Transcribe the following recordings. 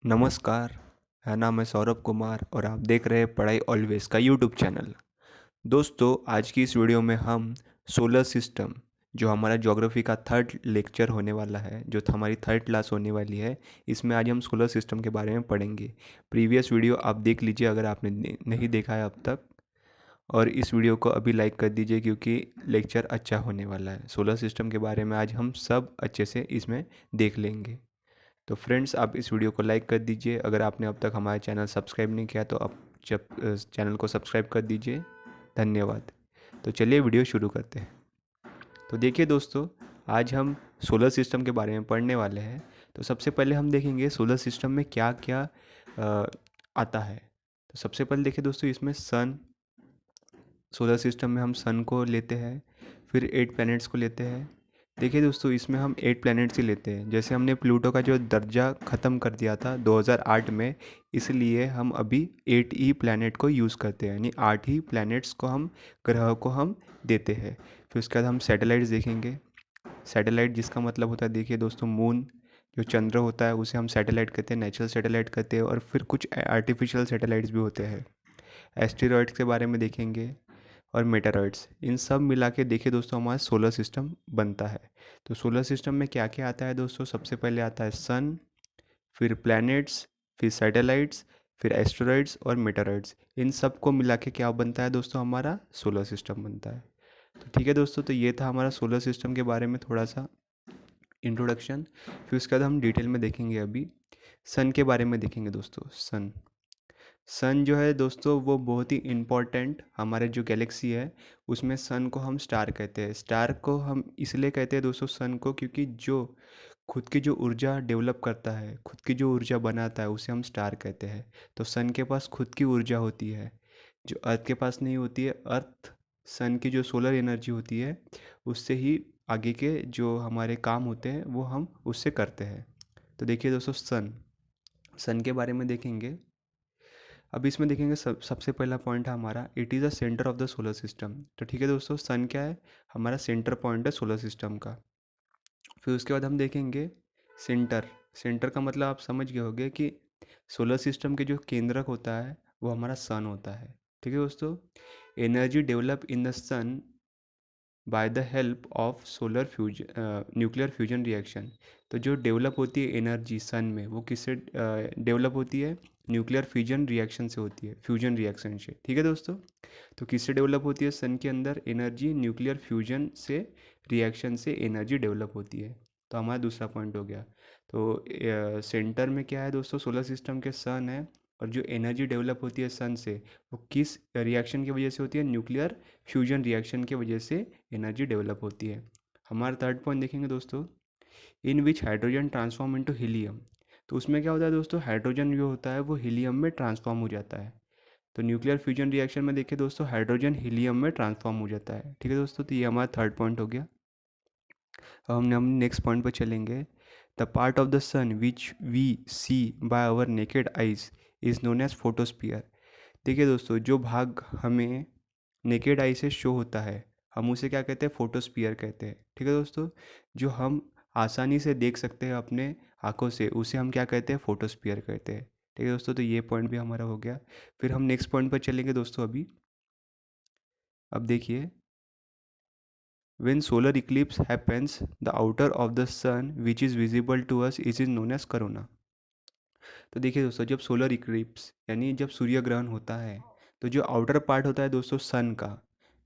नमस्कार। मेरा नाम है सौरभ कुमार और आप देख रहे हैं पढ़ाई ऑलवेज का यूट्यूब चैनल। दोस्तों, आज की इस वीडियो में हम सोलर सिस्टम, जो हमारा ज्योग्राफी का थर्ड लेक्चर होने वाला है, जो हमारी थर्ड क्लास होने वाली है, इसमें आज हम सोलर सिस्टम के बारे में पढ़ेंगे। प्रीवियस वीडियो आप देख लीजिए अगर आपने नहीं देखा है अब तक, और इस वीडियो को अभी लाइक कर दीजिए क्योंकि लेक्चर अच्छा होने वाला है। सोलर सिस्टम के बारे में आज हम सब अच्छे से इसमें देख लेंगे। तो फ्रेंड्स, आप इस वीडियो को लाइक कर दीजिए। अगर आपने अब तक हमारा चैनल सब्सक्राइब नहीं किया तो आप जब चैनल को सब्सक्राइब कर दीजिए। धन्यवाद। तो चलिए वीडियो शुरू करते हैं। तो देखिए दोस्तों, आज हम सोलर सिस्टम के बारे में पढ़ने वाले हैं। तो सबसे पहले हम देखेंगे सोलर सिस्टम में क्या क्या आता है। तो सबसे पहले देखिए दोस्तों, इसमें सन, सोलर सिस्टम में हम सन को लेते हैं, फिर 8 प्लैनेट्स को लेते हैं। देखिए दोस्तों, इसमें हम 8 प्लैनेट्स ही लेते हैं। जैसे हमने प्लूटो का जो दर्जा ख़त्म कर दिया था 2008 में, इसलिए हम अभी 8 ही प्लैनेट को यूज़ करते हैं, यानी 8 ही प्लैनेट्स को हम, ग्रह को हम देते हैं। फिर उसके बाद हम सैटेलाइट्स देखेंगे। सैटेलाइट जिसका मतलब होता है, देखिए दोस्तों, मून, जो चंद्र होता है उसे हम सैटेलाइट कहते हैं, नेचुरल सैटेलाइट कहते हैं, और फिर कुछ आर्टिफिशियल सैटेलाइट्स भी होते हैं। एस्टेरॉयड्स के बारे में देखेंगे और मेटेरॉइड्स, इन सब मिला के देखिए दोस्तों हमारा सोलर सिस्टम बनता है। तो सोलर सिस्टम में क्या क्या आता है दोस्तों? सबसे पहले आता है सन, फिर प्लैनेट्स, फिर सैटेलाइट्स, फिर एस्टेरॉइड्स और मेटेरॉइड्स। इन सब को मिला के क्या बनता है दोस्तों? हमारा सोलर सिस्टम बनता है। तो ठीक है दोस्तों, तो ये था हमारा सोलर सिस्टम के बारे में थोड़ा सा इंट्रोडक्शन। फिर उसके बाद हम डिटेल में देखेंगे। अभी सन के बारे में देखेंगे दोस्तों। सन, सन जो है दोस्तों वो बहुत ही इम्पोर्टेंट, हमारे जो गैलेक्सी है उसमें सन को हम स्टार कहते हैं। स्टार को हम इसलिए कहते हैं दोस्तों सन को, क्योंकि जो खुद की जो ऊर्जा डेवलप करता है, खुद की जो ऊर्जा बनाता है, उसे हम स्टार कहते हैं। तो सन के पास खुद की ऊर्जा होती है जो अर्थ के पास नहीं होती है। अर्थ, सन की जो सोलर एनर्जी होती है उससे ही आगे के जो हमारे काम होते हैं वो हम उससे करते हैं। तो देखिए दोस्तों, सन, सन के बारे में देखेंगे। अब इसमें देखेंगे सबसे पहला पॉइंट है हमारा, it is the centre of the solar system. तो ठीक है दोस्तों, सन क्या है? हमारा सेंटर पॉइंट है सोलर सिस्टम का। फिर उसके बाद हम देखेंगे सेंटर। सेंटर का मतलब आप समझ गए होंगे कि सोलर सिस्टम के जो केंद्रक होता है वो हमारा सन होता है। ठीक है दोस्तों, energy develop in the sun by the help of solar fusion, nuclear fusion reaction. तो जो डेवलप होती है एनर्जी सन में, वो किससे डेवलप होती है? न्यूक्लियर फ्यूजन रिएक्शन से होती है, फ्यूजन रिएक्शन से। ठीक है दोस्तों, तो किससे डेवलप होती है सन के अंदर एनर्जी? न्यूक्लियर फ्यूजन से, रिएक्शन से एनर्जी डेवलप होती है। तो हमारा दूसरा पॉइंट हो गया। तो सेंटर में क्या है दोस्तों? सोलर सिस्टम के सन है, और जो एनर्जी डेवलप होती है सन से, वो किस रिएक्शन की वजह से होती है? न्यूक्लियर फ्यूजन रिएक्शन की वजह से एनर्जी डेवलप होती है। हमारा थर्ड पॉइंट देखेंगे दोस्तों, इन विच हाइड्रोजन ट्रांसफॉर्म इनटू हीलियम। तो उसमें क्या होता है दोस्तों? हाइड्रोजन जो होता है वो हीलियम में ट्रांसफॉर्म हो जाता है। तो न्यूक्लियर फ्यूजन रिएक्शन में देखिए दोस्तों, हाइड्रोजन हीलियम में ट्रांसफॉर्म हो जाता है। ठीक है दोस्तों, तो ये हमारा थर्ड पॉइंट हो गया। अब हम नेक्स्ट पॉइंट पर चलेंगे। The part of the sun which we see by our naked eyes is known as photosphere. देखिए दोस्तों, जो भाग हमें नेकेड आई से शो होता है, हम उसे क्या कहते हैं? फोटोस्फियर कहते हैं। ठीक है दोस्तों, जो हम आसानी से देख सकते हैं अपने आँखों से, उसे हम क्या कहते हैं? फोटोस्फियर कहते हैं। ठीक है दोस्तों, तो ये पॉइंट भी हमारा हो गया। फिर हम नेक्स्ट पॉइंट पर चलेंगे दोस्तों। अभी अब देखिए, when solar eclipse happens, the outer of the sun which is visible to us is known as corona। तो देखिए दोस्तों, जब सोलर इक्लिप्स यानी जब सूर्य ग्रहण होता है, तो जो आउटर पार्ट होता है दोस्तों सन का,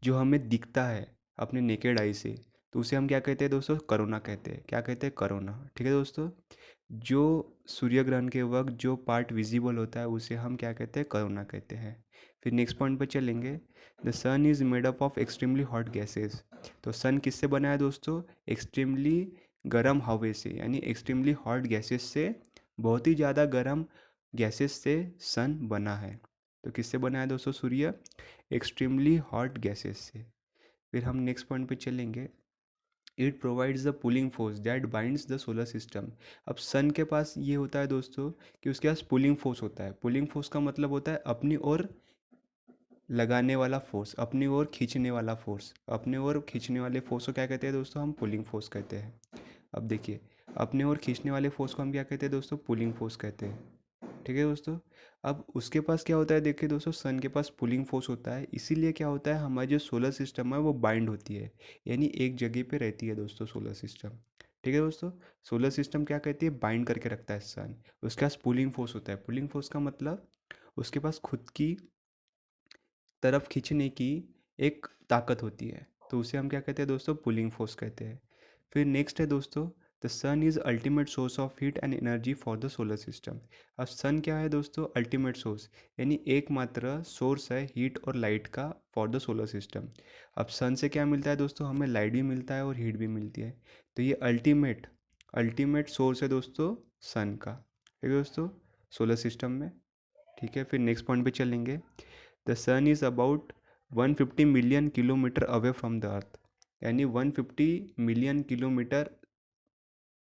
जो हमें दिखता है अपने नेकेड आई से, तो उसे हम क्या कहते हैं दोस्तों? करोना कहते हैं। क्या कहते हैं? करोना। ठीक है दोस्तों, जो सूर्य ग्रहण के वक्त जो पार्ट विजिबल होता है उसे हम क्या कहते हैं? करोना कहते हैं। फिर नेक्स्ट पॉइंट पर चलेंगे। The sun is made up of extremely hot gases. तो सन किससे बना है दोस्तों? एक्सट्रीमली गर्म हवा से, यानी एक्सट्रीमली हॉट गैसेस से, बहुत ही ज़्यादा गर्म गैसेस से सन बना है। तो किससे बना है दोस्तों सूर्य? एक्सट्रीमली हॉट गैसेस से। फिर हम नेक्स्ट पॉइंट पे चलेंगे। It provides the pulling force that binds the solar system. अब सन के पास ये होता है दोस्तों कि उसके पास पुलिंग फोर्स होता है। पुलिंग फोर्स का मतलब होता है अपनी ओर लगाने वाला फोर्स, अपनी ओर खींचने वाला फोर्स। अपने ओर खींचने वाले फोर्स को क्या कहते हैं दोस्तों? हम पुलिंग फोर्स कहते हैं। अब देखिए, अपने ओर खींचने वाले फोर्स को हम क्या कहते हैं दोस्तों? पुलिंग फोर्स कहते हैं। ठीक है दोस्तों। अब उसके पास क्या होता है, देखिए दोस्तों, सन के पास पुलिंग फोर्स होता है, इसीलिए क्या होता है, हमारी जो सोलर सिस्टम है वो बाइंड होती है, यानी एक जगह पे रहती है दोस्तों सोलर सिस्टम। ठीक है दोस्तों। सोलर सिस्टम क्या कहती है, बाइंड करके रखता है सन। उसके पास पुलिंग फोर्स होता है। पुलिंग फोर्स का मतलब उसके पास खुद की तरफ खींचने की एक ताकत होती है, तो उसे हम क्या कहते हैं दोस्तों, पुलिंग फोर्स कहते हैं। फिर नेक्स्ट है दोस्तों, the sun is ultimate source of heat and energy for the solar system. अब सन क्या है दोस्तों, अल्टीमेट सोर्स, यानी एकमात्र सोर्स है हीट और लाइट का फॉर द सोलर सिस्टम। अब सन से क्या मिलता है दोस्तों, हमें लाइट भी मिलता है और हीट भी मिलती है, तो ये अल्टीमेट अल्टीमेट सोर्स है दोस्तों सन का। ठीक है दोस्तों, सोलर सिस्टम में। ठीक है, फिर नेक्स्ट पॉइंट पे चलेंगे। The sun is about 150 million kilometer away from the earth, यानी 150 मिलियन किलोमीटर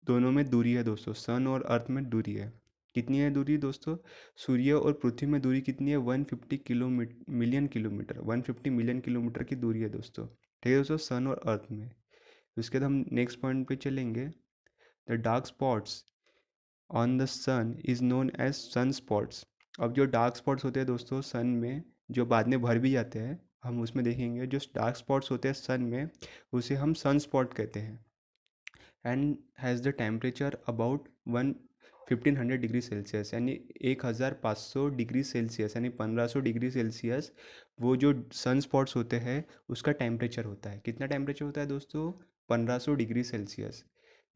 दोनों में दूरी है दोस्तों, सन और अर्थ में दूरी है। कितनी है दूरी दोस्तों, सूर्य और पृथ्वी में दूरी कितनी है, 150 kilometre million kilometre, 150 million kilometre की दूरी है दोस्तों। ठीक है दोस्तों, सन और अर्थ में। उसके बाद हम नेक्स्ट पॉइंट पे चलेंगे। The dark spots on the sun is known as sun spots. अब जो डार्क स्पॉट्स होते हैं दोस्तों सन में, जो बाद में भर भी जाते हैं, हम उसमें देखेंगे, जो डार्क स्पॉट्स होते हैं सन में, उसे हम सन स्पॉट कहते हैं। And has the temperature about 1500 degree Celsius, यानी 1500 डिग्री सेल्सियस, यानी 1500 डिग्री सेल्सियस वो जो सन स्पॉट्स होते हैं उसका टेम्परेचर होता है। कितना टेम्परेचर होता है दोस्तों, 1500 डिग्री सेल्सियस।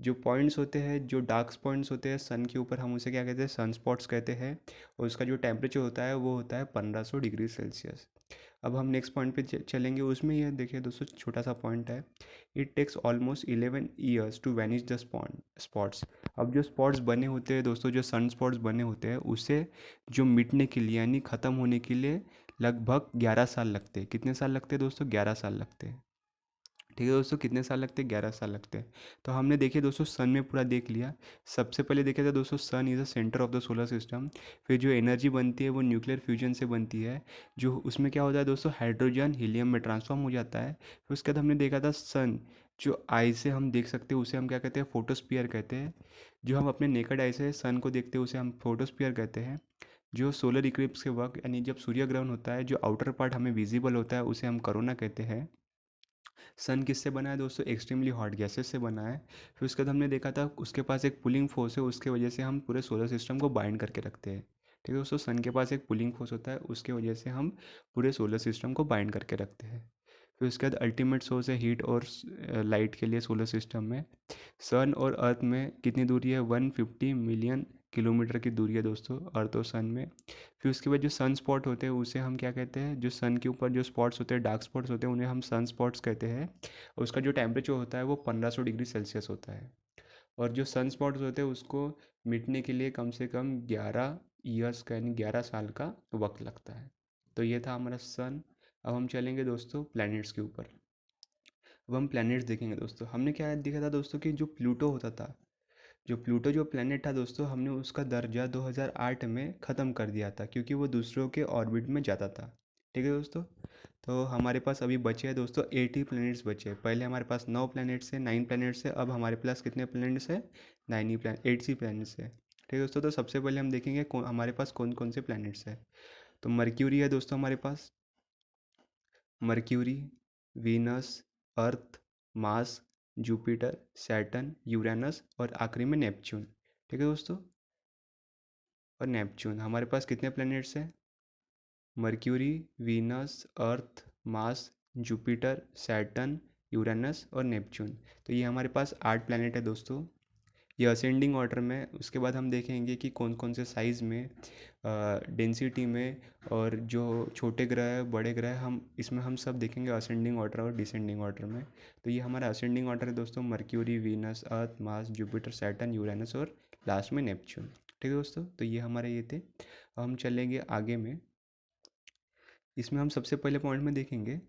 जो पॉइंट्स होते हैं, जो डार्क पॉइंट्स होते हैं सन के ऊपर, हम उसे क्या कहते हैं, सन स्पॉट्स कहते हैं, और उसका जो टेम्परेचर होता है वो होता है 1500 डिग्री सेल्सियस। अब हम नेक्स्ट पॉइंट पे चलेंगे, उसमें यह देखिए दोस्तों, छोटा सा पॉइंट है। It takes almost 11 years to vanish the spots. अब जो स्पॉट्स बने होते हैं दोस्तों, जो सन स्पॉट्स बने होते हैं, उसे जो मिटने के लिए, यानी ख़त्म होने के लिए लगभग 11 साल लगते हैं। कितने साल लगते हैं दोस्तों, 11 साल लगते हैं। ठीक है दोस्तों, कितने साल लगते हैं, 11 साल लगते हैं। तो हमने देखिए दोस्तों सन में पूरा देख लिया। सबसे पहले देखा था दोस्तों, sun is the centre of the solar system. फिर जो एनर्जी बनती है वो न्यूक्लियर फ्यूजन से बनती है, जो उसमें क्या होता है दोस्तों, हाइड्रोजन हीलियम में ट्रांसफॉर्म हो जाता है। फिर उसके बाद हमने देखा था सन, जो आई से हम देख सकते हैं उसे हम क्या कहते हैं, फोटोस्फीयर कहते हैं। जो हम अपने नेकेड आई से सन को देखते हैं उसे हम फोटोस्फीयर कहते हैं। जो सोलर इक्लिप्स के वक्त, यानी जब सूर्य ग्रहण होता है, जो आउटर पार्ट हमें विजिबल होता है उसे हम कोरोना कहते हैं। सन किससे बना है दोस्तों, एक्सट्रीमली हॉट गैसेस से बना है। फिर उसके बाद हमने देखा था उसके पास एक पुलिंग फोर्स है, उसके वजह से हम पूरे सोलर सिस्टम को बाइंड करके रखते हैं। ठीक है दोस्तों, सन के पास एक पुलिंग फोर्स होता है, उसके वजह से हम पूरे सोलर सिस्टम को बाइंड करके रखते हैं। फिर उसके बाद अल्टीमेट सोर्स है हीट और लाइट के लिए सोलर सिस्टम में। सन और अर्थ में कितनी दूरी है, 150 मिलियन किलोमीटर की दूरी है दोस्तों, अर्थ और सन में। फिर उसके बाद जो सन स्पॉट होते हैं उसे हम क्या कहते हैं, जो सन के ऊपर जो स्पॉट्स होते हैं, डार्क स्पॉट्स होते हैं, उन्हें हम सन स्पॉट्स कहते हैं। और उसका जो टेम्परेचर होता है वो 1500 डिग्री सेल्सियस होता है। और जो सन स्पॉट्स होते हैं उसको मिटने के लिए कम से कम 11 ईयर्स का, यानी 11 साल का वक्त लगता है। तो ये था हमारा सन। अब हम चलेंगे दोस्तों प्लैनेट्स के ऊपर। अब हम प्लैनेट्स देखेंगे दोस्तों। हमने क्या देखा था दोस्तों, कि जो प्लूटो होता था, जो प्लूटो जो प्लैनेट था दोस्तों, हमने उसका दर्जा 2008 में ख़त्म कर दिया था, क्योंकि वो दूसरों के ऑर्बिट में जाता था। ठीक है दोस्तों। तो हमारे पास अभी बचे हैं दोस्तों 80 प्लैनेट्स बचे हैं। पहले हमारे पास 9 प्लैनेट्स है, 9 प्लैनेट्स है, अब हमारे पास कितने प्लैनेट्स है, 9 ही 80 प्लैनेट्स है। ठीक है दोस्तों। तो सबसे पहले हम देखेंगे हमारे पास कौन कौन से प्लैनेट्स है। तो मर्क्यूरी है दोस्तों हमारे पास, मर्क्यूरी, वीनस, अर्थ, मार्स, जुपिटर, सैटर्न, यूरेनस और आखिरी में नेपच्यून। ठीक है दोस्तों। और नेपच्यून, हमारे पास कितने प्लैनेट्स हैं, मर्क्यूरी, वीनस, अर्थ, मार्स, जुपिटर, सैटर्न, यूरेनस और नेपच्यून। तो ये हमारे पास 8 प्लैनेट है दोस्तों, ये असेंडिंग ऑर्डर में। उसके बाद हम देखेंगे कि कौन कौन से साइज़ में, डेंसिटी में, और जो छोटे ग्रह है, बड़े ग्रह, हम इसमें हम सब देखेंगे असेंडिंग ऑर्डर और डिसेंडिंग ऑर्डर में। तो ये हमारा असेंडिंग ऑर्डर है दोस्तों, मर्क्यूरी, वीनस, अर्थ, मार्स, जुपिटर, सैटर्न, यूरेनस और लास्ट में नेपच्यून। ठीक है दोस्तों। तो ये हमारे ये थे। अब हम चलेंगे आगे में। इसमें हम सबसे पहले पॉइंट में देखेंगे,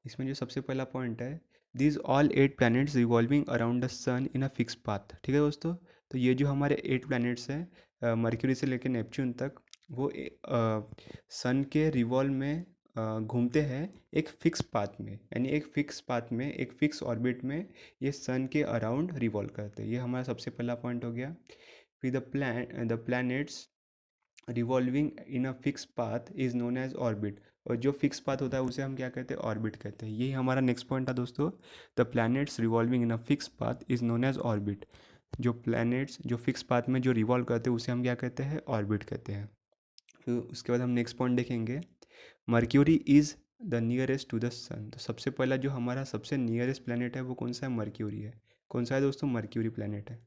इसमें जो सबसे पहला पॉइंट है, these all 8 planets revolving around the sun in a fix path. ठीक है दोस्तों। तो ये जो हमारे 8 प्लैनेट्स हैं, मर्क्यूरी से लेकर नेपच्यून तक, वो सन के रिवॉल्व में घूमते हैं एक फिक्स पाथ में, यानी एक फिक्स पाथ में, एक फिक्स ऑर्बिट में ये सन के अराउंड रिवॉल्व करते हैं। ये हमारा सबसे पहला पॉइंट हो गया। फिर the planets revolving in a fix path is known as orbit. और जो फिक्स पाथ होता है उसे हम क्या कहते हैं, ऑर्बिट कहते हैं। यही हमारा नेक्स्ट पॉइंट था दोस्तों, the planets revolving in a fix path is known as orbit. जो प्लैनेट्स जो फिक्स पाथ में जो रिवॉल्व करते हैं उसे हम क्या कहते हैं, ऑर्बिट कहते हैं। फिर उसके बाद हम नेक्स्ट पॉइंट देखेंगे, Mercury is the nearest to the sun. तो सबसे पहला जो हमारा सबसे नियरेस्ट प्लैनेट है वो कौन सा है, मर्क्यूरी है। कौन सा है दोस्तों, मर्क्यूरी प्लैनेट है।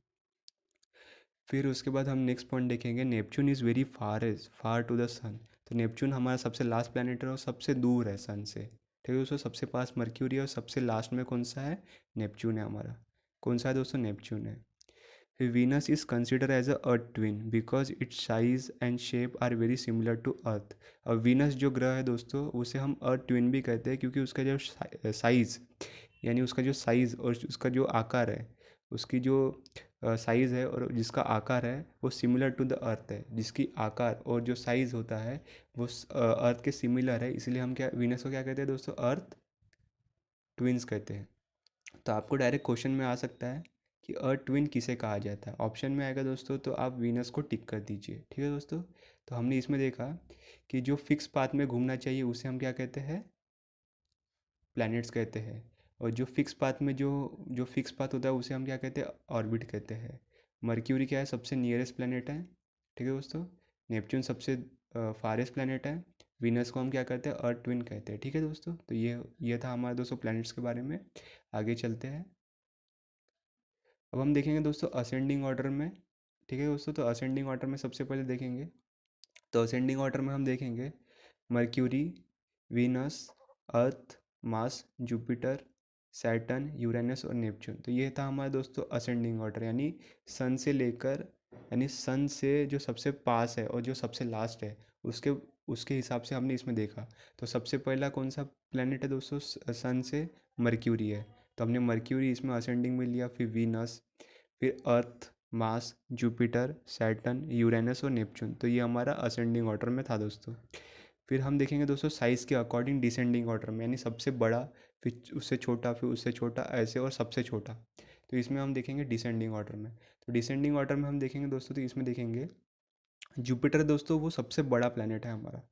फिर उसके बाद हम नेक्स्ट पॉइंट देखेंगे, Neptune is very far to the sun. तो नेपच्यून हमारा सबसे लास्ट प्लैनेट है और सबसे दूर है सन से। ठीक है दोस्तों, सबसे पास मर्क्यूरी है और सबसे लास्ट में कौन सा है, नेपच्यून है हमारा। कौन सा है दोस्तों, नेपच्यून है। फिर Venus is consider as a earth twin because its size and shape are very similar to earth. और वीनस जो ग्रह है दोस्तों उसे हम अर्थ ट्विन भी कहते हैं, क्योंकि उसका जो साइज़, यानी उसका जो साइज़ और उसका जो आकार है, उसकी जो साइज़ है और जिसका आकार है वो सिमिलर टू द अर्थ है। जिसकी आकार और जो साइज़ होता है वो अर्थ के सिमिलर है, इसलिए हम क्या, वीनस को क्या कहते हैं दोस्तों, अर्थ ट्विन्स कहते हैं। तो आपको डायरेक्ट क्वेश्चन में आ सकता है कि अर्थ ट्विन किसे कहा जाता है। ऑप्शन में आएगा दोस्तों तो आप वीनस को टिक कर दीजिए। ठीक है दोस्तों, तो हमने इसमें देखा कि जो फिक्स पाथ में घूमना चाहिए उसे हम क्या कहते हैं, प्लैनेट्स कहते हैं। और जो फिक्स पाथ में जो फिक्स पाथ होता है उसे हम क्या कहते हैं, ऑर्बिट कहते हैं। मर्क्यूरी क्या है, सबसे नियरेस्ट प्लैनेट है। ठीक है दोस्तों, नेपच्यून सबसे फारेस्ट प्लैनेट है। वीनस को हम क्या कहते हैं, अर्थ ट्विन कहते हैं। ठीक है दोस्तों, तो ये था हमारे दोस्तों प्लैनेट्स के बारे में। आगे चलते हैं। अब हम देखेंगे दोस्तों असेंडिंग ऑर्डर में। ठीक है दोस्तों, तो असेंडिंग ऑर्डर में सबसे पहले देखेंगे, तो असेंडिंग ऑर्डर में हम देखेंगे मर्क्यूरी, वीनस, अर्थ, मार्स, जुपिटर, सैटर्न, यूरेनस और नेपच्यून। तो ये था हमारा दोस्तों असेंडिंग ऑर्डर, यानी सन से लेकर, यानी सन से जो सबसे पास है और जो सबसे लास्ट है उसके उसके हिसाब से हमने इसमें देखा। तो सबसे पहला कौन सा प्लेनेट है दोस्तों, सन से, मर्क्यूरी है। तो हमने मर्क्यूरी इसमें असेंडिंग में लिया। फिर वीनस, फिर अर्थ, मार्स, जुपिटर, सैटर्न, यूरेनस और नेपच्यून। तो ये हमारा असेंडिंग ऑर्डर में था दोस्तों। फिर हम देखेंगे दोस्तों साइज़ के अकॉर्डिंग डिसेंडिंग ऑर्डर में, यानी सबसे बड़ा, फिर उससे छोटा, फिर उससे छोटा, ऐसे और सबसे छोटा। तो इसमें हम देखेंगे डिसेंडिंग ऑर्डर में। तो डिसेंडिंग ऑर्डर में हम देखेंगे दोस्तों, तो इसमें देखेंगे जुपिटर दोस्तों वो सबसे बड़ा प्लैनेट है हमारा,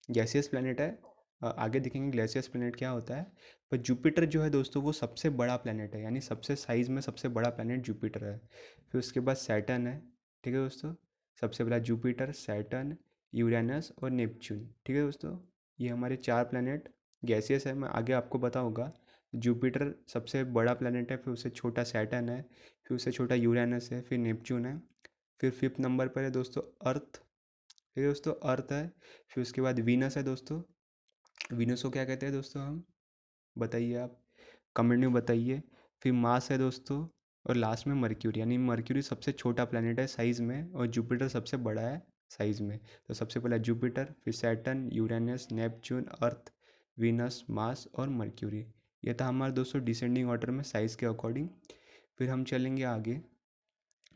गैसियस प्लैनेट है। आगे देखेंगे ग्लेसियस प्लैनेट क्या होता है। पर जुपिटर जो है दोस्तों वो सबसे बड़ा प्लैनेट है, यानी सबसे साइज़ में सबसे बड़ा प्लैनेट जुपिटर है। फिर उसके बाद सैटर्न है। ठीक है दोस्तों, सबसे बड़ा जुपिटर, सैटर्न, यूरेनस और नेपच्यून। ठीक है दोस्तों, ये हमारे चार प्लैनेट गैसियस है। मैं आगे आपको बताऊंगा। जुपिटर सबसे बड़ा प्लैनेट है, फिर उससे छोटा सैटर्न है, फिर उससे छोटा यूरेनस है, फिर नेपच्यून है। फिर फिफ्थ नंबर पर है दोस्तों अर्थ। ठीक है दोस्तों, अर्थ है। फिर उसके बाद वीनस है दोस्तों। वीनस को क्या कहते हैं दोस्तों हम, बताइए आप, कमेंट में बताइए। फिर मार्स है दोस्तों, और लास्ट में मर्क्यूरी, यानी मर्क्यूरी सबसे छोटा प्लैनेट है साइज़ में और जुपिटर सबसे बड़ा है साइज़ में। तो सबसे पहला जुपिटर, फिर सैटर्न, यूरेनस, नेपच्यून, अर्थ, वीनस, मार्स और मर्क्यूरी। ये था हमारे दोस्तों डिसेंडिंग ऑर्डर में साइज़ के अकॉर्डिंग। फिर हम चलेंगे आगे,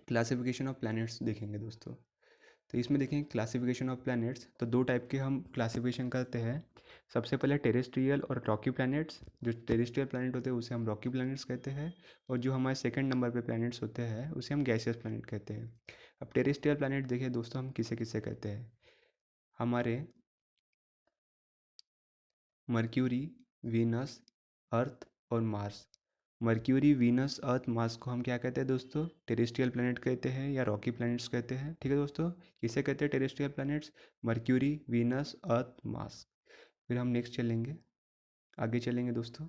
क्लासिफिकेशन ऑफ प्लैनेट्स देखेंगे दोस्तों। तो इसमें देखेंगे क्लासिफिकेशन ऑफ प्लैनेट्स, तो दो टाइप के हम क्लासिफिकेशन करते हैं। सबसे पहले टेरेस्ट्रियल और रॉकी प्लैनेट्स। जो टेरेस्ट्रियल प्लैनेट होते हैं उसे हम रॉकी प्लैनेट्स कहते हैं, और जो हमारे सेकंड नंबर पे प्लैनेट्स होते हैं उसे हम गैसियस प्लैनेट कहते हैं। अब टेरेस्ट्रियल प्लैनेट देखिए दोस्तों हम किसे किसे कहते हैं, हमारे मर्क्यूरी, वीनस, अर्थ और मार्स। मर्क्यूरी, वीनस, अर्थ, मार्स को हम क्या कहते हैं दोस्तों, टेरेस्ट्रियल प्लैनेट कहते हैं या रॉकी प्लैनेट्स कहते हैं। ठीक है दोस्तों, किसे कहते हैं टेरेस्ट्रियल प्लैनेट्स, मर्क्यूरी, वीनस, अर्थ, मार्स। फिर हम नेक्स्ट चलेंगे, आगे चलेंगे दोस्तों।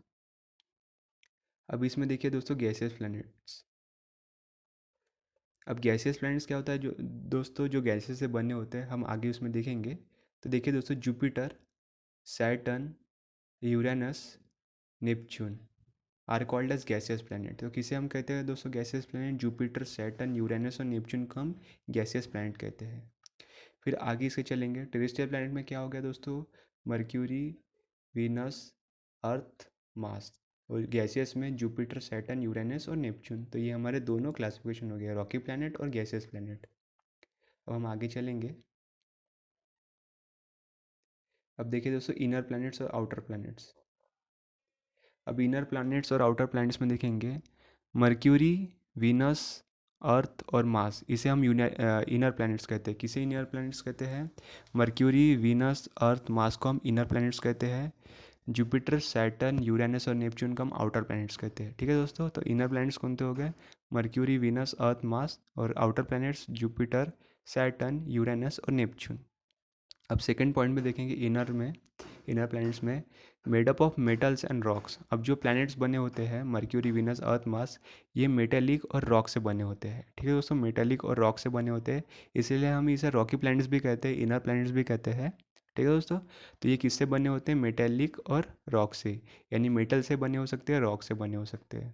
अब इसमें देखिए दोस्तों गैसियस प्लैनेट्स। अब गैसियस प्लैनेट्स क्या होता है, जो दोस्तों जो गैसेस से बने होते हैं हम आगे उसमें देखेंगे। तो देखिए दोस्तों Jupiter, Saturn, Uranus, Neptune are called as gaseous planet. तो किसे हम कहते हैं दोस्तों gaseous planet, Jupiter, Saturn, Uranus और नेपच्यून को हम गैसियस प्लैनेट कहते हैं। फिर आगे इसके चलेंगे, टेरेस्ट्रियल प्लैनेट में क्या हो गया दोस्तों, मर्क्यूरी, वीनस, अर्थ, मार्स। और गैसियस में जुपिटर, सैटर्न, यूरेनस और नेपच्यून। तो ये हमारे दोनों क्लासिफिकेशन हो गया, रॉकी प्लैनेट और गैसियस प्लैनेट। अब हम आगे चलेंगे। अब देखिए दोस्तों इनर प्लैनेट्स और आउटर प्लैनेट्स। अब इनर प्लैनेट्स और आउटर प्लैनेट्स में देखेंगे, मर्क्यूरी, वीनस, अर्थ और मार्स, इसे हम इनर प्लैनेट्स कहते हैं। किसे इनर प्लैनेट्स कहते हैं? मर्क्यूरी, वीनस, अर्थ, मार्स को हम इनर प्लैनेट्स कहते हैं। जुपिटर, सैटर्न, यूरेनस और नेपच्यून को हम आउटर प्लैनेट्स कहते हैं। ठीक है दोस्तों, तो इनर प्लैनेट्स कौन से हो गए? मर्क्यूरी, वीनस, अर्थ, मार्स। और outer planets Jupiter, Saturn, Uranus और नेपच्यून। अब सेकंड पॉइंट में देखेंगे इनर प्लैनेट्स में made up of metals and rocks. अब जो प्लैनेट्स बने होते हैं मर्क्यूरी, वीनस, अर्थ, मार्स, ये मेटेलिक और रॉक से बने होते हैं। ठीक है दोस्तों, मेटेलिक और रॉक से बने होते हैं, इसीलिए हम इसे रॉकी प्लैनेट्स भी कहते हैं, इनर प्लैनेट्स भी कहते हैं। ठीक है दोस्तों, तो ये किससे बने होते हैं? मेटेलिक और रॉक से, यानी मेटल से बने हो सकते हैं, रॉक से बने हो सकते हैं।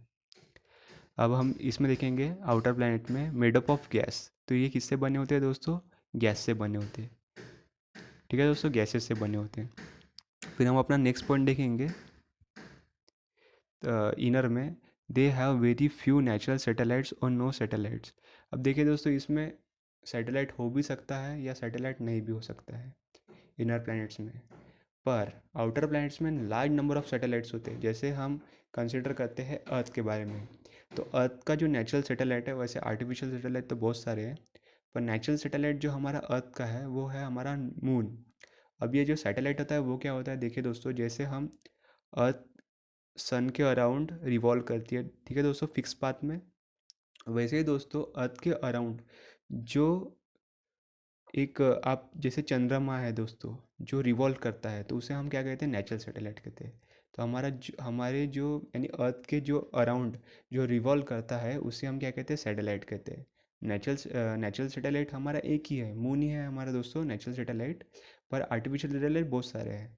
अब हम इसमें देखेंगे आउटर प्लैनेट में मेड अप ऑफ गैस। तो ये किससे बने होते हैं दोस्तों? गैस से बने होते हैं। ठीक है दोस्तों, गैसेस से बने होते हैं। फिर हम अपना नेक्स्ट पॉइंट देखेंगे इनर में they have very few natural satellites और नो सैटेलाइट्स। अब देखिए दोस्तों, इसमें सैटेलाइट हो भी सकता है या सैटेलाइट नहीं भी हो सकता है इनर प्लैनेट्स में। पर आउटर प्लैनेट्स में लार्ज नंबर ऑफ सैटेलाइट्स होते हैं। जैसे हम कंसिडर करते हैं अर्थ के बारे में, तो अर्थ का जो नेचुरल सैटेलाइट है, वैसे आर्टिफिशियल सैटेलाइट तो बहुत सारे हैं, पर नेचुरल सैटेलाइट जो हमारा अर्थ का है वो है हमारा मून। अब ये जो सैटेलाइट होता है वो क्या होता है? देखिए दोस्तों, जैसे हम अर्थ सन के अराउंड रिवॉल्व करती है, ठीक है दोस्तों, फिक्स पाथ में, वैसे ही दोस्तों अर्थ के अराउंड जो एक आप जैसे चंद्रमा है दोस्तों, जो रिवॉल्व करता है, तो उसे हम क्या कहते हैं? नेचुरल सैटेलाइट कहते हैं। तो हमारे जो यानी अर्थ के जो अराउंड जो रिवॉल्व करता है उसे हम क्या कहते हैं? सैटेलाइट कहते हैं। नेचुरल सैटेलाइट हमारा एक ही है, मून ही है हमारा दोस्तों नेचुरल सैटेलाइट, पर आर्टिफिशियल सैटेलाइट बहुत सारे हैं।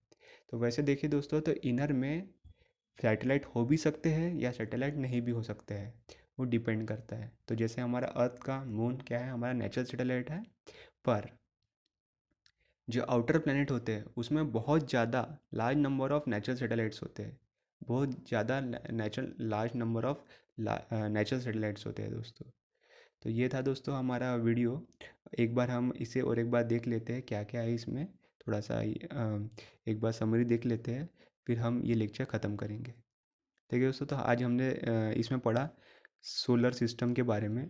तो वैसे देखिए दोस्तों, तो इनर में सैटेलाइट हो भी सकते हैं या सैटेलाइट नहीं भी हो सकते हैं, वो डिपेंड करता है। तो जैसे हमारा अर्थ का मून क्या है? हमारा नेचुरल सैटेलाइट है। पर जो आउटर प्लैनेट होते हैं उसमें बहुत ज़्यादा large number of natural satellites होते हैं, बहुत ज़्यादा natural large number of natural satellites होते हैं दोस्तों। तो ये था दोस्तों हमारा वीडियो। एक बार हम इसे और एक बार देख लेते हैं क्या क्या है इसमें, थोड़ा सा एक बार समरी देख लेते हैं, फिर हम ये लेक्चर ख़त्म करेंगे। ठीक है दोस्तों, तो आज हमने इसमें पढ़ा सोलर सिस्टम के बारे में।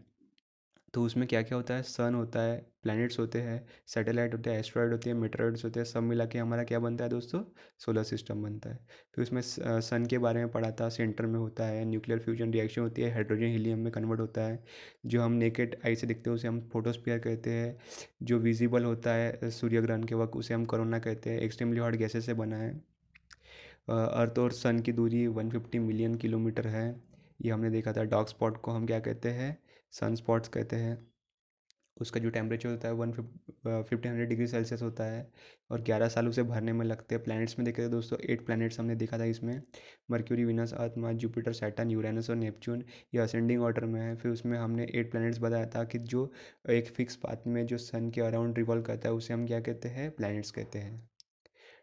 तो उसमें क्या क्या होता है? सन होता है, प्लैनेट्स होते हैं, सैटेलाइट होते हैं, एस्ट्रॉयड होते हैं, मेटेरॉइड्स होते हैं, सब मिला के हमारा क्या बनता है दोस्तों? सोलर सिस्टम बनता है। फिर उसमें सन के बारे में पढ़ा था, सेंटर में होता है, न्यूक्लियर फ्यूजन रिएक्शन होती है, हाइड्रोजन हीलियम में कन्वर्ट होता है। जो हम नेकेड आई से देखते हैं उसे हम फोटोस्फीयर कहते हैं। जो विजिबल होता है सूर्य ग्रहण के वक्त उसे हम कोरोना कहते हैं। एक्सट्रीमली हॉट गैसेस से बना है। अर्थ और सन की दूरी 150 मिलियन किलोमीटर है, ये हमने देखा था। डार्क स्पॉट को हम क्या कहते हैं? सन स्पॉट्स कहते हैं। उसका जो टेम्परेचर होता है 1500 डिग्री सेल्सियस होता है, और 11 साल उसे भरने में लगते हैं। प्लैनेट्स में देखे तो दोस्तों 8 प्लैनेट्स हमने देखा था इसमें, मर्क्यूरी, विनस, अर्थ, मार्स, जुपिटर, सैटर्न, यूरेनस और नेपच्यून। ये असेंडिंग ऑर्डर में है। फिर उसमें हमने 8 प्लैनेट्स बताया था कि जो एक फिक्स पाथ में जो सन के अराउंड रिवॉल्व करता है उसे हम क्या कहते हैं? प्लैनेट्स कहते हैं।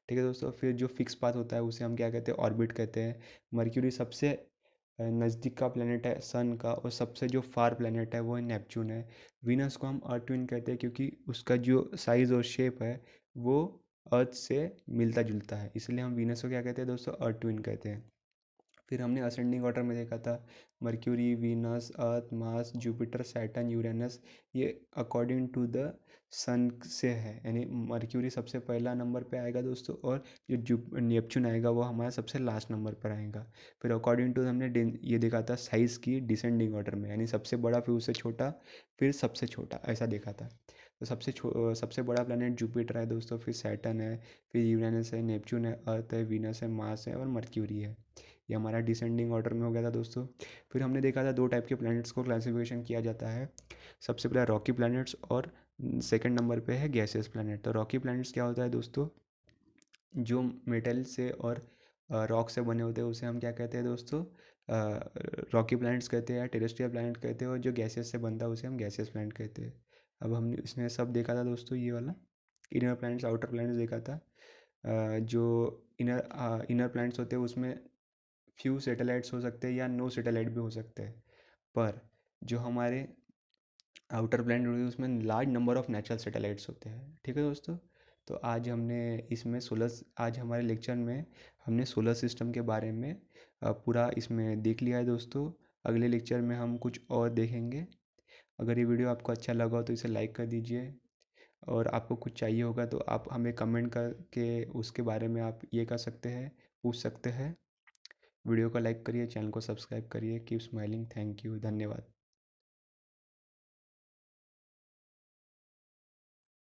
ठीक है दोस्तों, फिर जो फिक्स पाथ होता है उसे हम क्या कहते हैं? ऑर्बिट कहते हैं। मर्क्यूरी सबसे नज़दीक का प्लेनेट है सन का, और सबसे जो फार प्लेनेट है वो है नेपच्यून है। वीनस को हम अर्थ ट्विन कहते हैं क्योंकि उसका जो साइज़ और शेप है वो अर्थ से मिलता जुलता है, इसलिए हम वीनस को क्या कहते हैं दोस्तों? अर्थ ट्विन कहते हैं। फिर हमने असेंडिंग ऑर्डर में देखा था मर्क्यूरी, वीनस, अर्थ, मार्स, जुपिटर, सैटर्न, यूरेनस, ये अकॉर्डिंग टू द सन से है, यानी मर्क्यूरी सबसे पहला नंबर पे आएगा दोस्तों, और जो नेपच्यून आएगा वो हमारा सबसे लास्ट नंबर पर आएगा। फिर अकॉर्डिंग टू हमने ये देखा था साइज़ की डिसेंडिंग ऑर्डर में, यानी सबसे बड़ा फिर उससे छोटा फिर सबसे छोटा, ऐसा देखा था। तो सबसे बड़ा प्लैनेट जुपिटर है दोस्तों, फिर सैटर्न है, फिर यूरेनस है, नेपच्यून है, अर्थ है, वीनस है, मार्स है और मर्क्यूरी है। ये हमारा डिसेंडिंग ऑर्डर में हो गया था दोस्तों। फिर हमने देखा था दो टाइप के प्लैनेट्स को क्लासिफिकेशन किया जाता है। सबसे पहला रॉकी प्लैनेट्स, और सेकंड नंबर पे है गैसियस प्लैनेट। तो रॉकी प्लैनेट्स क्या होता है दोस्तों? जो मेटल से और रॉक से बने होते हैं उसे हम क्या कहते हैं दोस्तों? रॉकी प्लैनेट्स कहते हैं, टेरेस्ट्रियल प्लैनेट कहते हैं, और जो गैसियस से बनता है उसे हम गैसियस प्लैनेट कहते हैं। अब हमने इसमें सब देखा था दोस्तों, ये वाला इनर प्लैनेट्स आउटर प्लैनेट्स देखा था। जो इनर प्लैनेट्स होते हैं उसमें फ्यू सैटेलाइट्स हो सकते हैं या नो सैटेलाइट भी हो सकते हैं, पर जो हमारे आउटर प्लैनेट होते हैं उसमें large number of natural satellites होते हैं। ठीक है दोस्तों, तो आज हमने इसमें आज हमारे लेक्चर में हमने सोलर सिस्टम के बारे में पूरा इसमें देख लिया है दोस्तों। अगले लेक्चर में हम कुछ और देखेंगे। अगर ये वीडियो आपको अच्छा लगा हो तो इसे लाइक कर दीजिए, और आपको कुछ चाहिए होगा तो आप हमें कमेंट करके उसके बारे में आप ये कर सकते हैं, पूछ सकते हैं। वीडियो को लाइक करिए, चैनल को सब्सक्राइब करिए। Keep smiling. थैंक यू, धन्यवाद।